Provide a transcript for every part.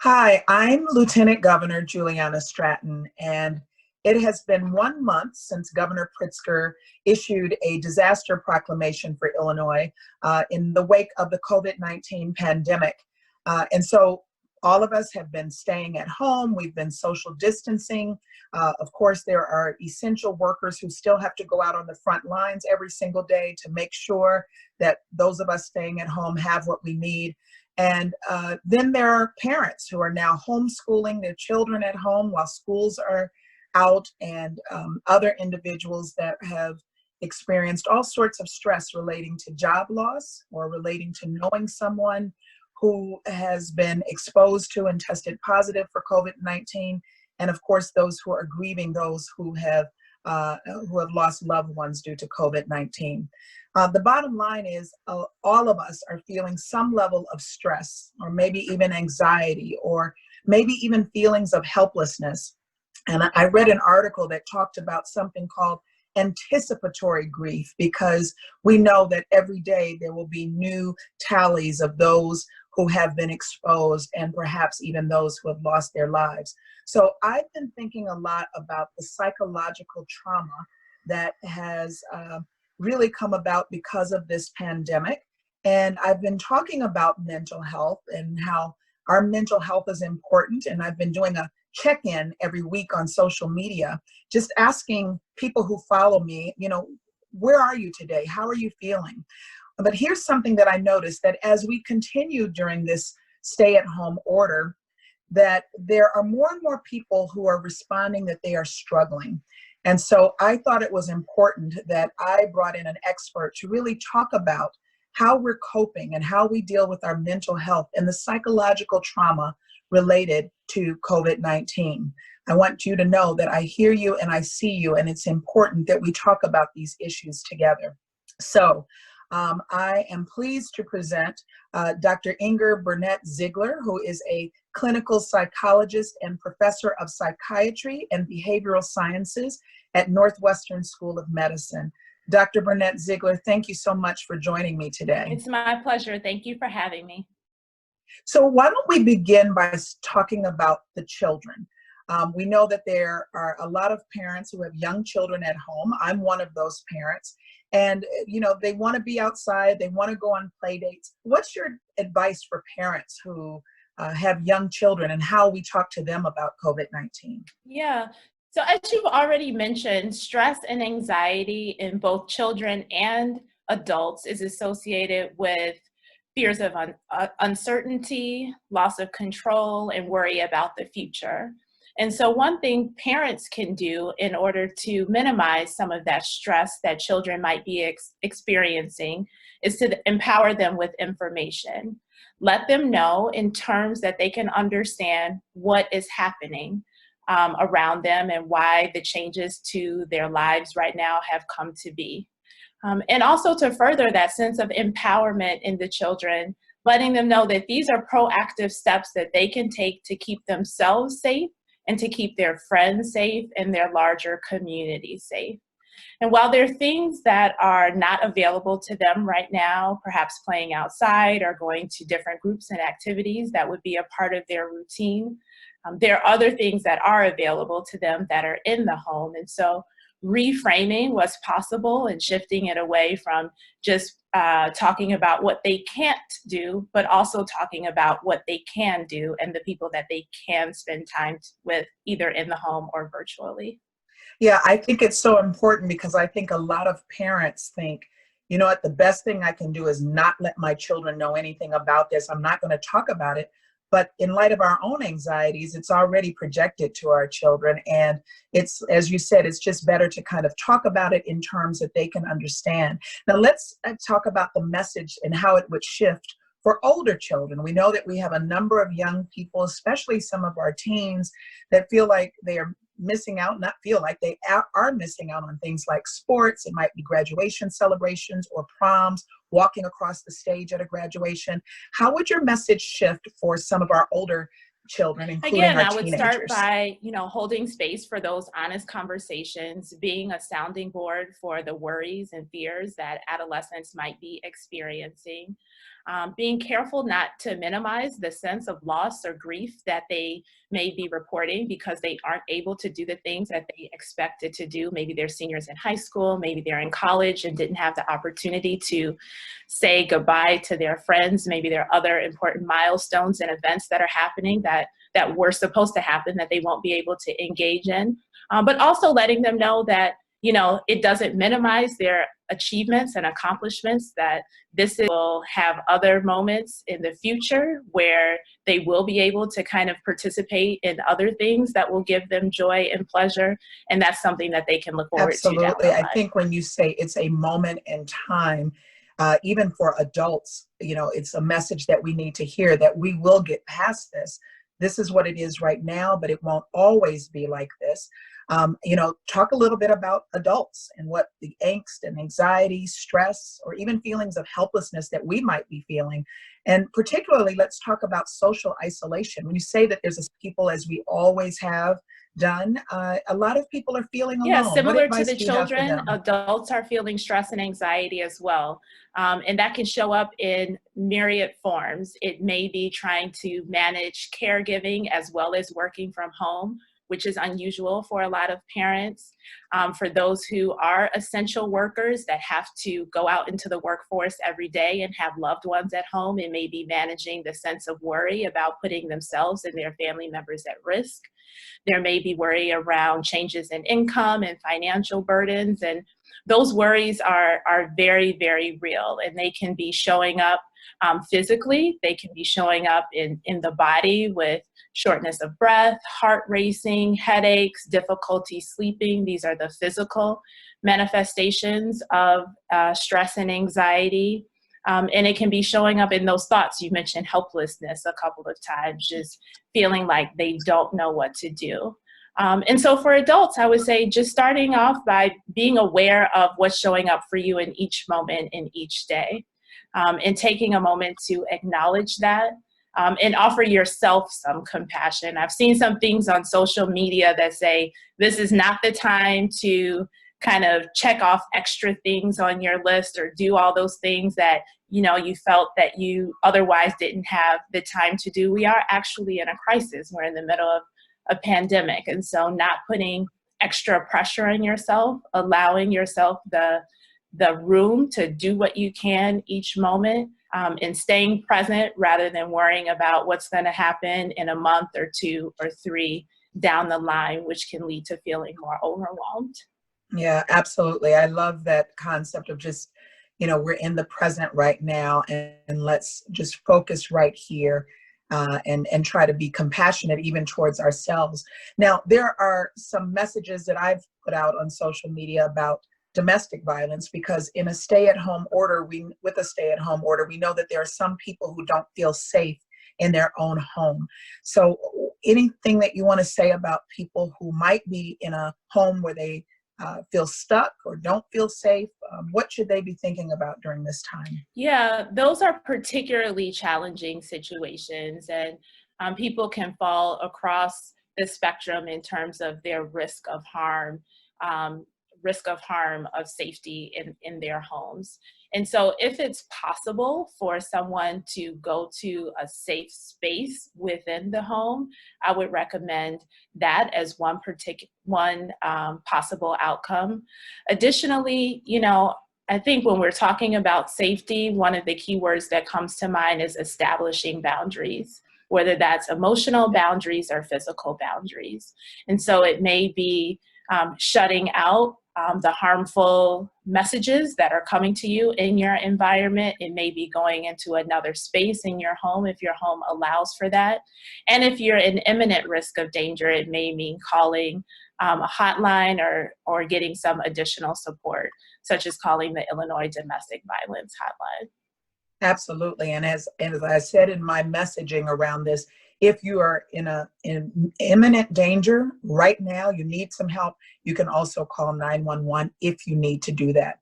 Hi, I'm Lieutenant Governor Juliana Stratton, and it has been 1 month since Governor Pritzker issued a disaster proclamation for Illinois in the wake of the COVID-19 pandemic. And so all of us have been staying at home. We've been social distancing. Of course, there are essential workers who still have to go out on the front lines every single day to make sure that those of us staying at home have what we need. And then there are parents who are now homeschooling their children at home while schools are out, and other individuals that have experienced all sorts of stress relating to job loss or relating to knowing someone who has been exposed to and tested positive for COVID-19. And of course, those who are grieving those who have lost loved ones due to COVID-19. The bottom line is all of us are feeling some level of stress, or maybe even anxiety, or maybe even feelings of helplessness. And I read an article that talked about something called anticipatory grief, because we know that every day there will be new tallies of those who have been exposed, and perhaps even those who have lost their lives. So I've been thinking a lot about the psychological trauma that has really come about because of this pandemic. And I've been talking about mental health and how our mental health is important. And I've been doing a check-in every week on social media, just asking people who follow me, where are you today? How are you feeling? But here's something that I noticed, that as we continue during this stay-at-home order, that there are more and more people who are responding that they are struggling. And so I thought it was important that I brought in an expert to really talk about how we're coping and how we deal with our mental health and the psychological trauma related to COVID-19. I want you to know that I hear you and I see you, and it's important that we talk about these issues together. So I am pleased to present Dr. Burnett Zeigler, who is a clinical psychologist and professor of psychiatry and behavioral sciences at Northwestern School of Medicine. Dr. Burnett Zeigler, thank you so much for joining me today. It's my pleasure. Thank you for having me. So why don't we begin by talking about the children? We know that there are a lot of parents who have young children at home. I'm one of those parents. And, they want to be outside. They want to go on play dates. What's your advice for parents who have young children, and how we talk to them about COVID-19? Yeah. So as you've already mentioned, stress and anxiety in both children and adults is associated with fears of uncertainty, loss of control, and worry about the future. And so one thing parents can do in order to minimize some of that stress that children might be experiencing is to empower them with information. Let them know in terms that they can understand what is happening around them and why the changes to their lives right now have come to be. And also to further that sense of empowerment in the children, letting them know that these are proactive steps that they can take to keep themselves safe and to keep their friends safe and their larger community safe. And while there are things that are not available to them right now, perhaps playing outside or going to different groups and activities that would be a part of their routine, there are other things that are available to them that are in the home. And so reframing what's possible and shifting it away from just talking about what they can't do, but also talking about what they can do and the people that they can spend time with, either in the home or virtually. Yeah, I think it's so important, because I think a lot of parents think, what, the best thing I can do is not let my children know anything about this. I'm not going to talk about it. But in light of our own anxieties, it's already projected to our children. And it's, as you said, it's just better to kind of talk about it in terms that they can understand. Now, let's talk about the message and how it would shift for older children. We know that we have a number of young people, especially some of our teens, that feel like they are missing out, not feel like they are missing out on things like sports. It might be graduation celebrations or proms, walking across the stage at a graduation. How would your message shift for some of our older children, including Again, our I would teenagers? start by, holding space for those honest conversations, being a sounding board for the worries and fears that adolescents might be experiencing. being careful not to minimize the sense of loss or grief that they may be reporting because they aren't able to do the things that they expected to do. Maybe they're seniors in high school, maybe they're in college and didn't have the opportunity to say goodbye to their friends. Maybe there are other important milestones and events that are happening that were supposed to happen that they won't be able to engage in. But also letting them know that, it doesn't minimize their achievements and accomplishments, that will have other moments in the future where they will be able to kind of participate in other things that will give them joy and pleasure. And that's something that they can look forward to down the Absolutely. I line. think when you say it's a moment in time, even for adults, it's a message that we need to hear, that we will get past this. This is what it is right now, but it won't always be like this. Talk a little bit about adults and what the angst and anxiety, stress, or even feelings of helplessness that we might be feeling. And particularly, let's talk about social isolation. When you say that there's people, as we always have done, a lot of people are feeling alone. Yeah, similar to What the advice do you have for children, them? adults are feeling stress and anxiety as well. And that can show up in myriad forms. It may be trying to manage caregiving as well as working from home, which is unusual for a lot of parents. For those who are essential workers that have to go out into the workforce every day and have loved ones at home, it may be managing the sense of worry about putting themselves and their family members at risk. There may be worry around changes in income and financial burdens, and those worries are very, very real, and they can be showing up physically. They can be showing up in the body with shortness of breath, heart racing, headaches, difficulty sleeping. These are the physical manifestations of stress and anxiety. And it can be showing up in those thoughts. You mentioned helplessness a couple of times, just feeling like they don't know what to do. And so for adults, I would say just starting off by being aware of what's showing up for you in each moment in each day, and taking a moment to acknowledge that, and offer yourself some compassion. I've seen some things on social media that say this is not the time to kind of check off extra things on your list or do all those things that you felt that you otherwise didn't have the time to do. We are actually in a crisis. We're in the middle of a pandemic. And so not putting extra pressure on yourself, allowing yourself the room to do what you can each moment, and staying present rather than worrying about what's going to happen in a month or 2 or 3 down the line, which can lead to feeling more overwhelmed. Yeah, absolutely. I love that concept of just, we're in the present right now, and let's just focus right here, and try to be compassionate even towards ourselves. Now, there are some messages that I've put out on social media about domestic violence, because with a stay-at-home order, we know that there are some people who don't feel safe in their own home. So anything that you want to say about people who might be in a home where they feel stuck or don't feel safe, what should they be thinking about during this time? Yeah, those are particularly challenging situations, and people can fall across the spectrum in terms of their risk of harm, of safety in their homes. And so if it's possible for someone to go to a safe space within the home, I would recommend that as one possible outcome. Additionally, I think when we're talking about safety, one of the key words that comes to mind is establishing boundaries, whether that's emotional boundaries or physical boundaries. And so it may be shutting out the harmful messages that are coming to you in your environment. It may be going into another space in your home if your home allows for that. And if you're in imminent risk of danger, it may mean calling a hotline or getting some additional support, such as calling the Illinois Domestic Violence Hotline. Absolutely. And as I said in my messaging around this, if you are in imminent danger right now, you need some help, you can also call 911 if you need to do that.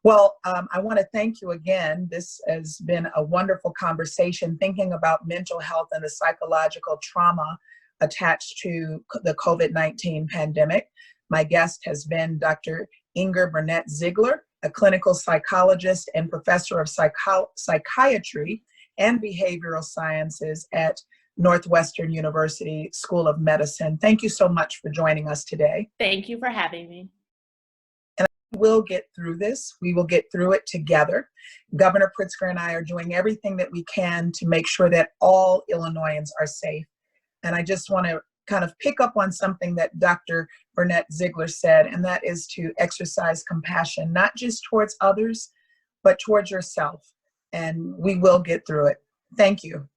Well, I want to thank you again. This has been a wonderful conversation, thinking about mental health and the psychological trauma attached to the COVID-19 pandemic. My guest has been Dr. Burnett Zeigler. a clinical psychologist and professor of psychiatry and behavioral sciences at Northwestern University School of Medicine. Thank you so much for joining us today. Thank you for having me. We'll get through this. We will get through it together. Governor Pritzker and I are doing everything that we can to make sure that all Illinoisans are safe. And I just want to kind of pick up on something that Dr. Burnett Zeigler said, and that is to exercise compassion, not just towards others, but towards yourself. And we will get through it. Thank you.